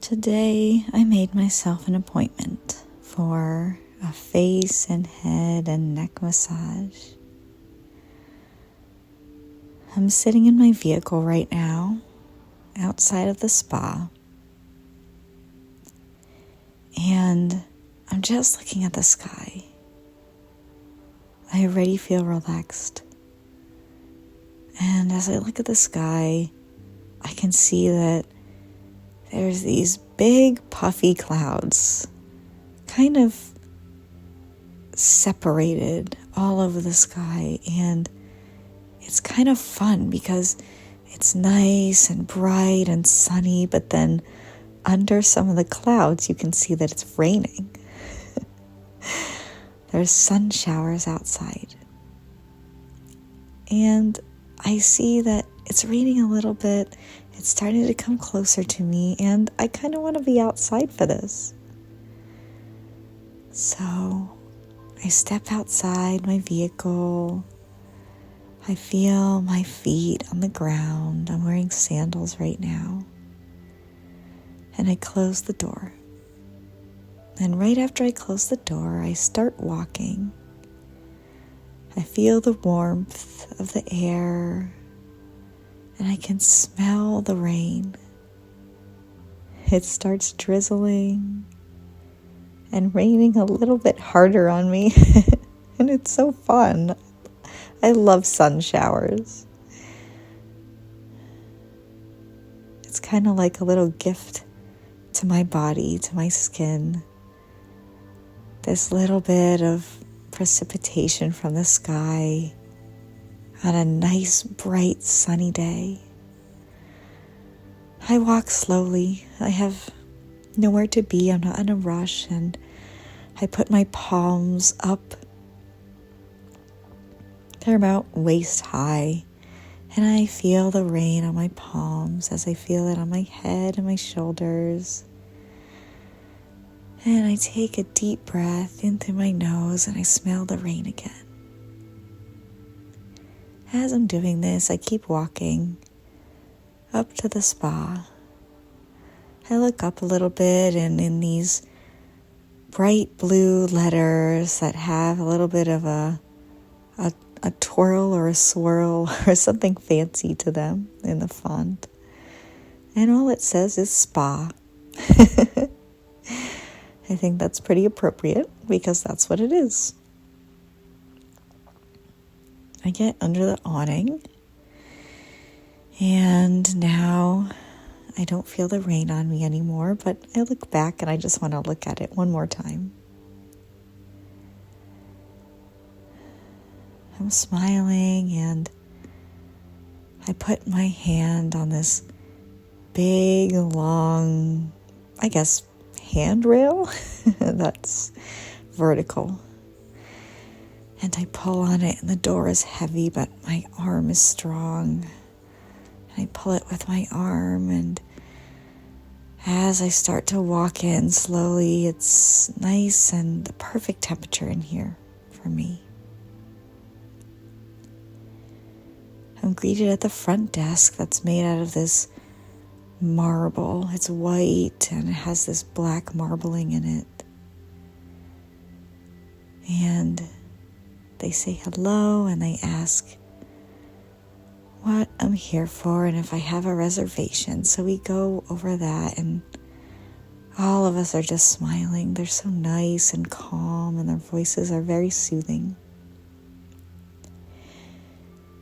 Today, I made myself an appointment for a face and head and neck massage. I'm sitting in my vehicle right now, outside of the spa, and I'm just looking at the sky. I already feel relaxed. And as I look at the sky, I can see that there's these big puffy clouds kind of separated all over the sky, and it's kind of fun because it's nice and bright and sunny, but then under some of the clouds you can see that it's raining. There's sun showers outside, and I see that it's raining a little bit. It's starting to come closer to me, and I kind of want to be outside for this. So I step outside my vehicle. I feel my feet on the ground. I'm wearing sandals right now. And I close the door. And right after I close the door, I start walking. I feel the warmth of the air, and I can smell the rain. It starts drizzling and raining a little bit harder on me, and it's so fun. I love sun showers. It's kind of like a little gift to my body, to my skin. This little bit of precipitation from the sky on a nice, bright, sunny day. I walk slowly. I have nowhere to be. I'm not in a rush, and I put my palms up. They're about waist high, and I feel the rain on my palms as I feel it on my head and my shoulders. And I take a deep breath in through my nose, and I smell the rain again. As I'm doing this, I keep walking up to the spa. I look up a little bit, and in these bright blue letters that have a little bit of a twirl or a swirl or something fancy to them in the font. And all it says is spa. I think that's pretty appropriate because that's what it is. I get under the awning, and now I don't feel the rain on me anymore, but I look back and I just want to look at it one more time. I'm smiling, and I put my hand on this big, long, I guess, handrail that's vertical. And I pull on it, and the door is heavy, but my arm is strong. And I pull it with my arm, and as I start to walk in slowly, it's nice and the perfect temperature in here for me. I'm greeted at the front desk that's made out of this marble. It's white, and it has this black marbling in it. And they say hello, and they ask what I'm here for and if I have a reservation. So we go over that, and all of us are just smiling. They're so nice and calm, and their voices are very soothing.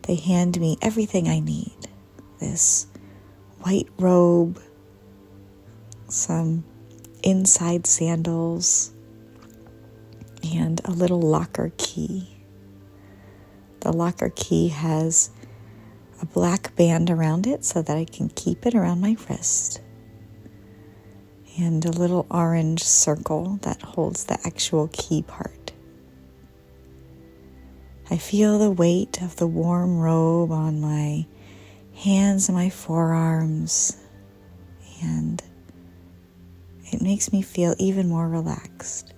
They hand me everything I need. This white robe, some inside sandals, and a little locker key. The locker key has a black band around it so that I can keep it around my wrist, and a little orange circle that holds the actual key part. I feel the weight of the warm robe on my hands and my forearms, and it makes me feel even more relaxed.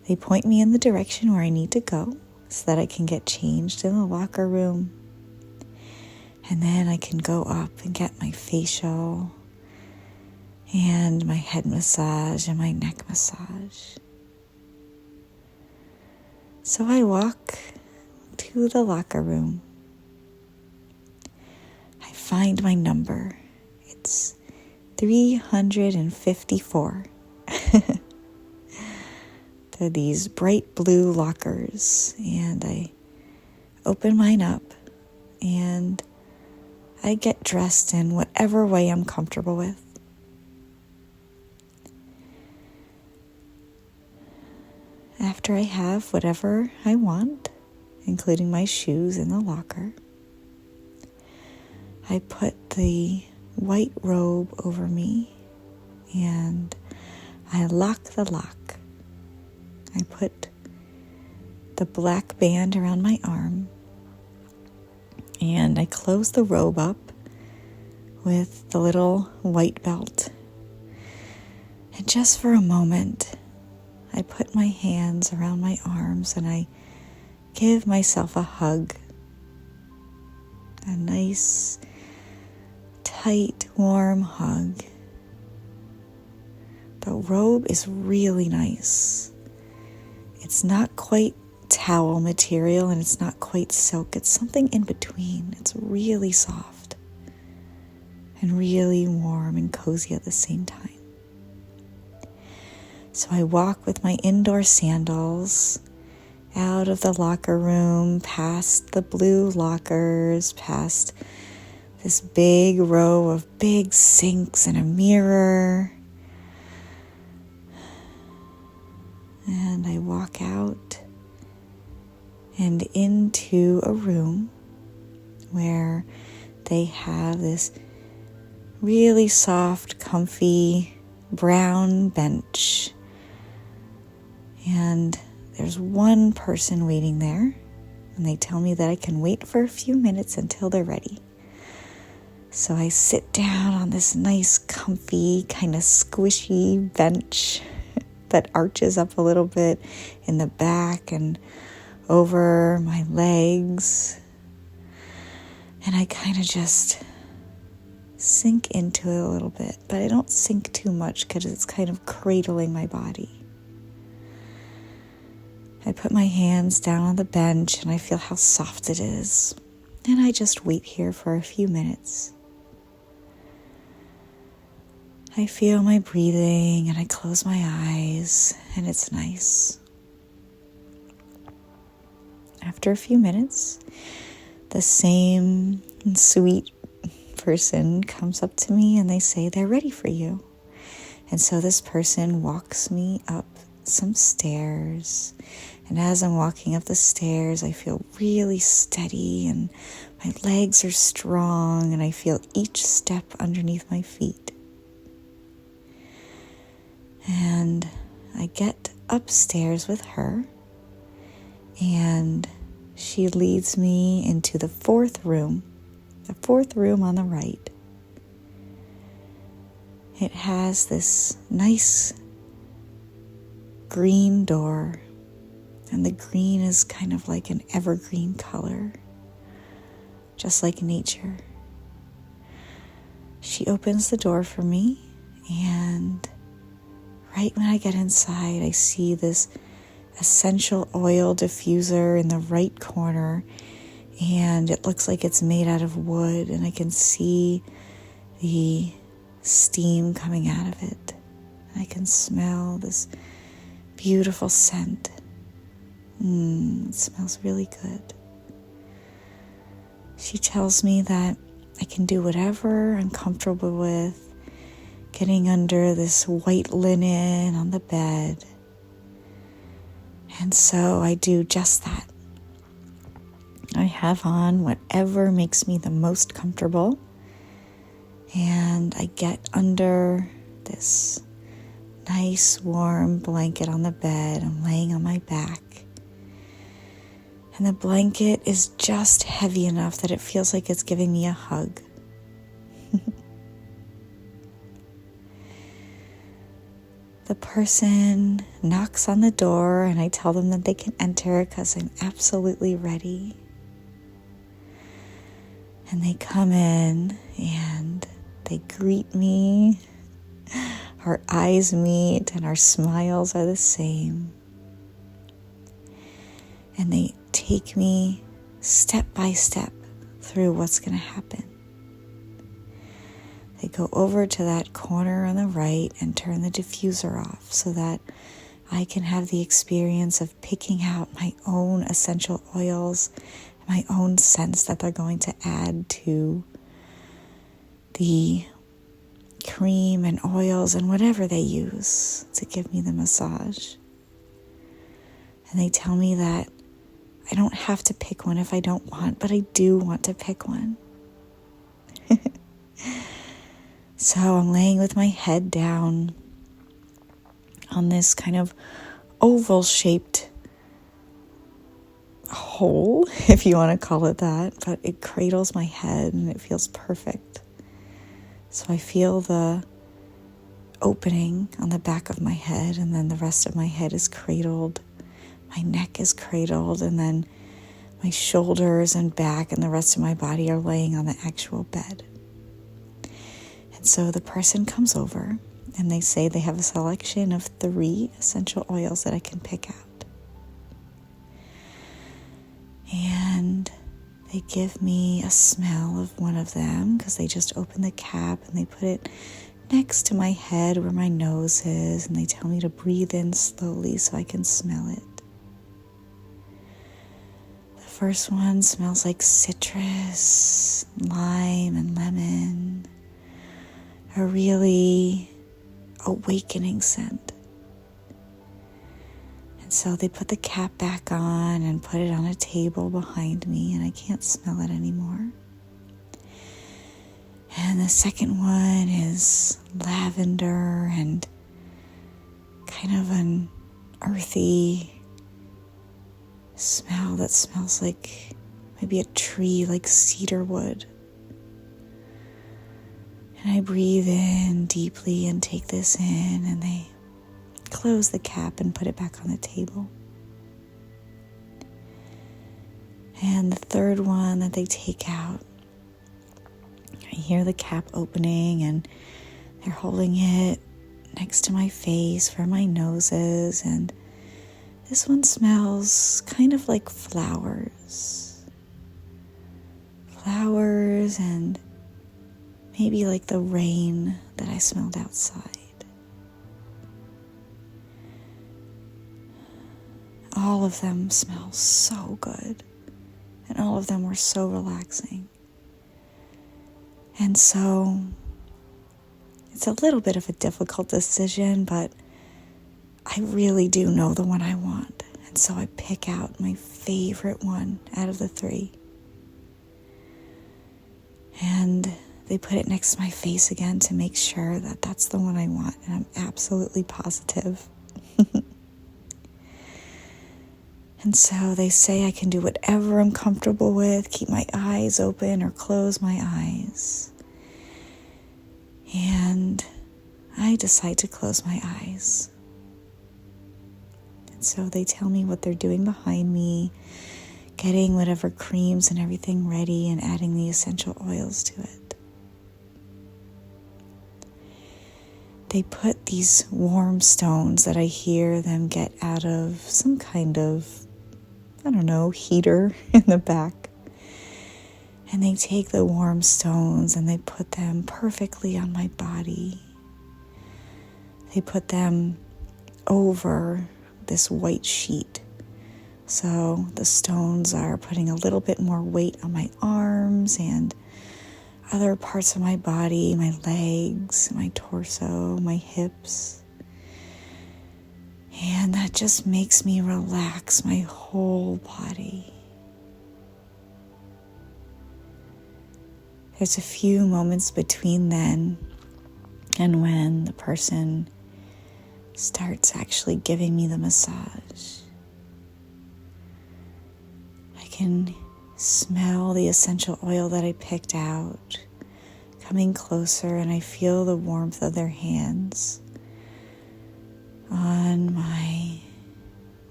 They point me in the direction where I need to go so that I can get changed in the locker room. And then I can go up and get my facial and my head massage and my neck massage. So I walk to the locker room. I find my number. It's 354. They're these bright blue lockers, and I open mine up and I get dressed in whatever way I'm comfortable with. After I have whatever I want, including my shoes in the locker, I put the white robe over me and I lock the lock. I put the black band around my arm and I close the robe up with the little white belt. And just for a moment, I put my hands around my arms and I give myself a hug. A nice, tight, warm hug. The robe is really nice. It's not quite towel material and it's not quite silk. It's something in between. It's really soft and really warm and cozy at the same time. So I walk with my indoor sandals out of the locker room, past the blue lockers, past this big row of big sinks and a mirror. And I walk out and into a room where they have this really soft, comfy brown bench. And there's one person waiting there, and they tell me that I can wait for a few minutes until they're ready. So I sit down on this nice, comfy, kind of squishy bench that arches up a little bit in the back and over my legs. And I kind of just sink into it a little bit, but I don't sink too much because it's kind of cradling my body. I put my hands down on the bench and I feel how soft it is. And I just wait here for a few minutes. I feel my breathing and I close my eyes and it's nice. After a few minutes, the same sweet person comes up to me and they say they're ready for you. And so this person walks me up some stairs. And as I'm walking up the stairs, I feel really steady and my legs are strong and I feel each step underneath my feet. And I get upstairs with her and she leads me into the fourth room on the right. It has this nice green door, and the green is kind of like an evergreen color, just like nature. She opens the door for me, and right when I get inside, I see this essential oil diffuser in the right corner, and it looks like it's made out of wood, and I can see the steam coming out of it. I can smell this beautiful scent. It smells really good. She tells me that I can do whatever I'm comfortable with, getting under this white linen on the bed. And so I do just that. I have on whatever makes me the most comfortable, and I get under this nice warm blanket on the bed. I'm laying on my back, and the blanket is just heavy enough that it feels like it's giving me a hug. The person knocks on the door and I tell them that they can enter because I'm absolutely ready. And they come in and they greet me our eyes meet and our smiles are the same. And they take me step by step through what's going to happen. They go over to that corner on the right and turn the diffuser off so that I can have the experience of picking out my own essential oils, my own scents that they're going to add to the cream and oils and whatever they use to give me the massage. And they tell me that I don't have to pick one if I don't want, but I do want to pick one. So I'm laying with my head down on this kind of oval-shaped hole, if you want to call it that, but it cradles my head and it feels perfect. So I feel the opening on the back of my head, and then the rest of my head is cradled. My neck is cradled, and then my shoulders and back and the rest of my body are laying on the actual bed. And so the person comes over and they say they have a selection of 3 essential oils that I can pick out. And they give me a smell of one of them because they just open the cap and they put it next to my head where my nose is, and they tell me to breathe in slowly so I can smell it. The first one smells like citrus, lime, and lemon. A really awakening scent. And so they put the cap back on and put it on a table behind me, and I can't smell it anymore. And the second one is lavender and kind of an earthy smell that smells like maybe a tree, like cedar wood. And I breathe in deeply and take this in, and they close the cap and put it back on the table. And the third one that they take out, I hear the cap opening and they're holding it next to my face where my nose is, and this one smells kind of like flowers. Flowers and maybe like the rain that I smelled outside. All of them smell so good, and all of them were so relaxing. And so it's a little bit of a difficult decision, but I really do know the one I want. And so I pick out my favorite one out of the 3. And they put it next to my face again to make sure that that's the one I want. And I'm absolutely positive. And so they say I can do whatever I'm comfortable with, keep my eyes open or close my eyes. And I decide to close my eyes. And so they tell me what they're doing behind me, getting whatever creams and everything ready and adding the essential oils to it. They put these warm stones that I hear them get out of some kind of, heater in the back. And they take the warm stones and they put them perfectly on my body. They put them over this white sheet. So the stones are putting a little bit more weight on my arms and other parts of my body, my legs, my torso, my hips. And that just makes me relax my whole body. There's a few moments between then and when the person starts actually giving me the massage. I can smell the essential oil that I picked out coming closer, and I feel the warmth of their hands on my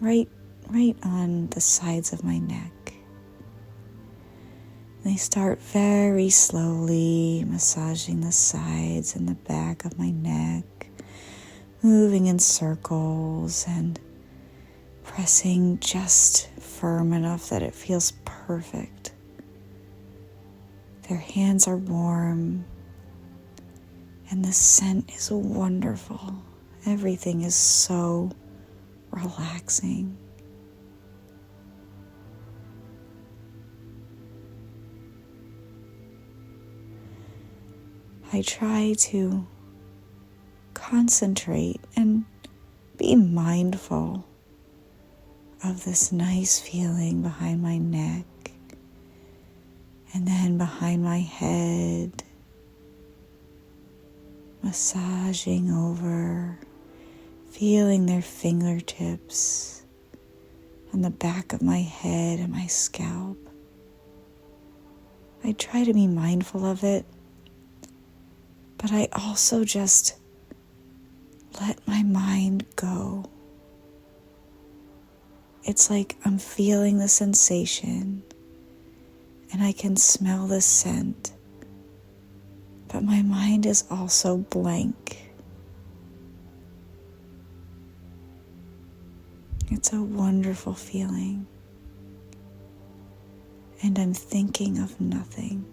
right on the sides of my neck. They start very slowly massaging the sides and the back of my neck, moving in circles and pressing just firm enough that it feels perfect. Their hands are warm and the scent is wonderful. Everything is so relaxing. I try to concentrate and be mindful of this nice feeling behind my neck and then behind my head, massaging over, feeling their fingertips on the back of my head and my scalp. I try to be mindful of it, but I also just let my mind go. It's like I'm feeling the sensation and I can smell the scent, but my mind is also blank. It's a wonderful feeling, and I'm thinking of nothing.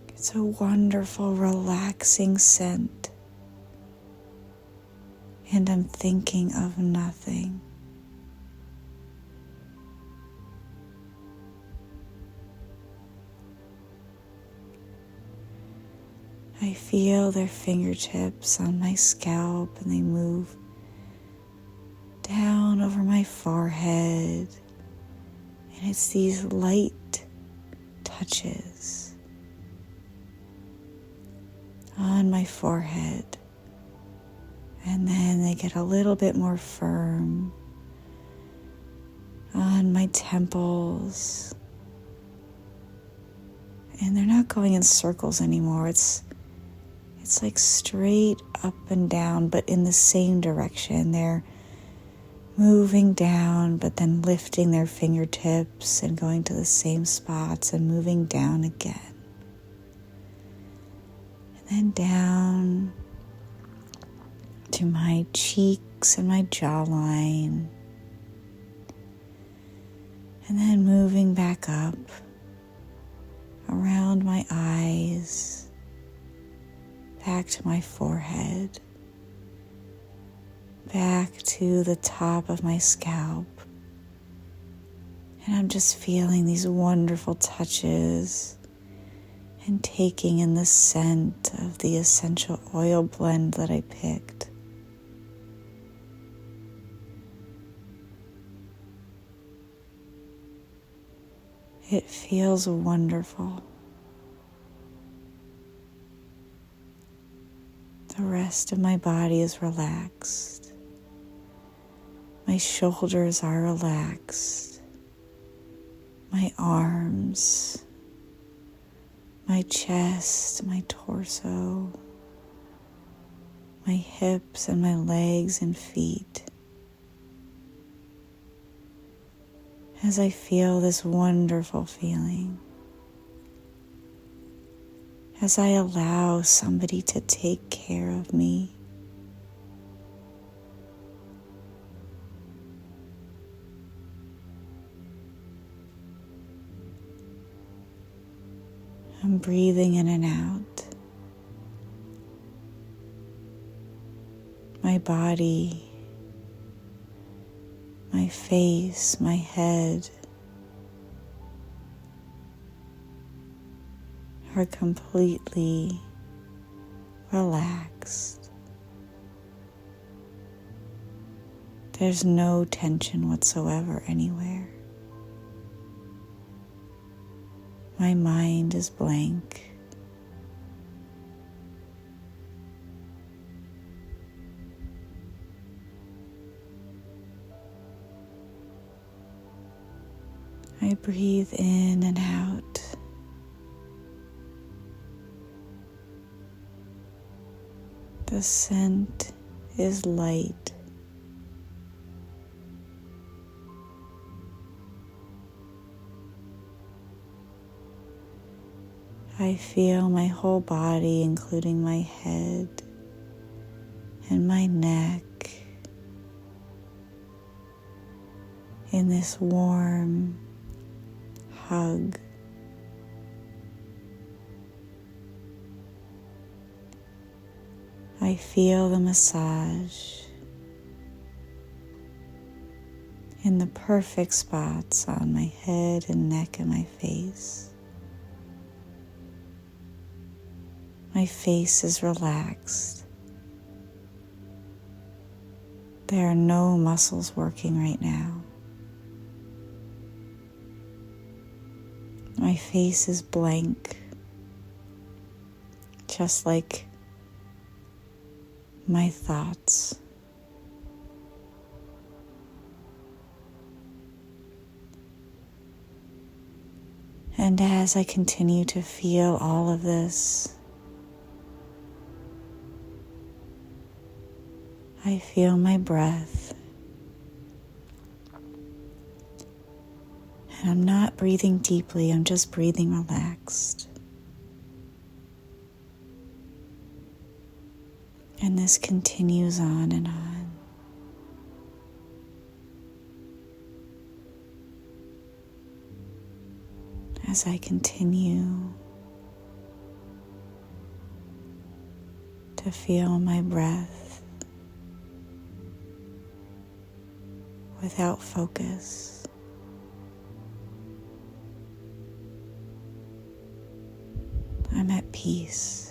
It's a wonderful, relaxing scent, and I'm thinking of nothing. I feel their fingertips on my scalp and they move down over my forehead, and it's these light touches on my forehead, and then they get a little bit more firm on my temples, and they're not going in circles anymore. It's like straight up and down, but in the same direction. They're moving down, but then lifting their fingertips and going to the same spots and moving down again. And then down to my cheeks and my jawline. And then moving back up around my eyes, back to my forehead, back to the top of my scalp. And I'm just feeling these wonderful touches and taking in the scent of the essential oil blend that I picked. It feels wonderful. The rest of my body is relaxed. My shoulders are relaxed. My arms, my chest, my torso, my hips and my legs and feet. As I feel this wonderful feeling, as I allow somebody to take care of me. I'm breathing in and out. My body, my face, my head are completely relaxed. There's no tension whatsoever anywhere. My mind is blank. I breathe in and out. The scent is light. I feel my whole body, including my head and my neck, in this warm hug. I feel the massage in the perfect spots on my head and neck and my face. My face is relaxed. There are no muscles working right now. My face is blank, just like my thoughts. And as I continue to feel all of this, I feel my breath. And I'm not breathing deeply, I'm just breathing relaxed. And this continues on and on. As I continue to feel my breath without focus. I'm at peace.